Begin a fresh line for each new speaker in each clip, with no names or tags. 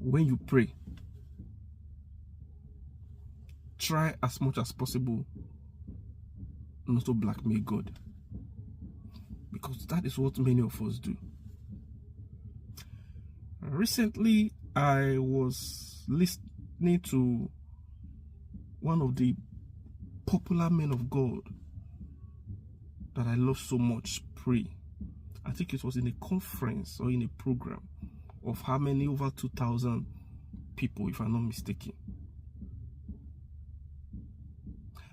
when you pray, try as much as possible not to blackmail God, because that is what many of us do. Recently, I was listening to one of the popular men of God that I love so much pray. I think it was in a conference or in a program of how many, over 2,000 people, if I'm not mistaken.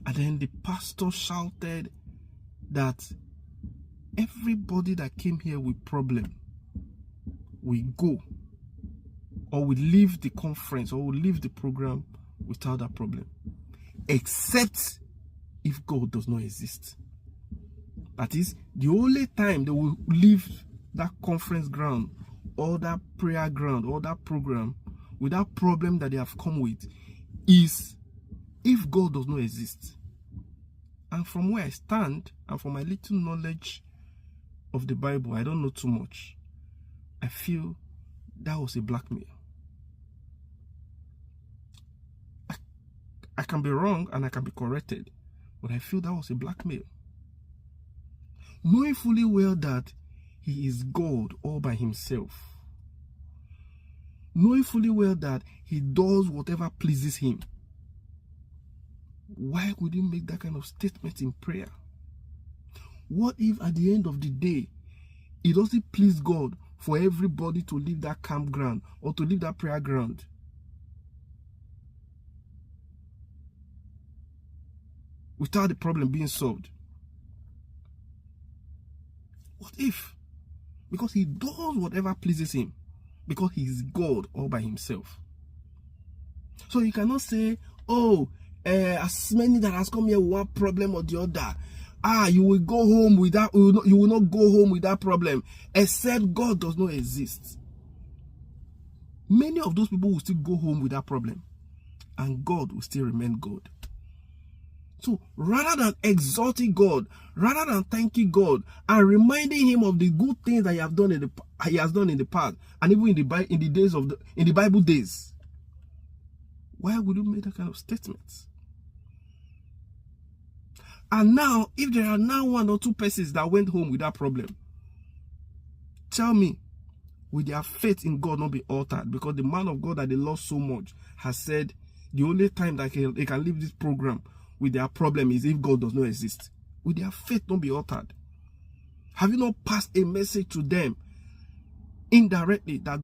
And then the pastor shouted that everybody that came here with problem will go, or will leave the conference, or will leave the program without that problem, except if God does not exist. That is, the only time they will leave that conference ground, or that prayer ground, or that program with that problem that they have come with, is if God does not exist. And from where I stand, and from my little knowledge of the Bible, I don't know too much, I feel that was a blackmail. I can be wrong and I can be corrected, but I feel that was a blackmail. Knowing fully well that he is God all by himself. Knowing fully well that he does whatever pleases him. Why would you make that kind of statement in prayer? What if at the end of the day, it doesn't please God for everybody to leave that campground or to leave that prayer ground? Without the problem being solved. What if? Because he does whatever pleases him. Because he is God all by himself. So you cannot say, oh, as many that has come here with one problem or the other, you will go home without, you will not go home with that problem, except God does not exist. Many of those people will still go home with that problem, and God will still remain God. So rather than exalting God, rather than thanking God and reminding him of the good things that he has done in the past, and even in the Bible days, why would you make that kind of statements? And now, if there are now 1 or 2 persons that went home with that problem, tell me, will their faith in God not be altered? Because the man of God that they love so much has said the only time that they can leave this program with their problem is if God does not exist. Will their faith not be altered? Have you not passed a message to them indirectly that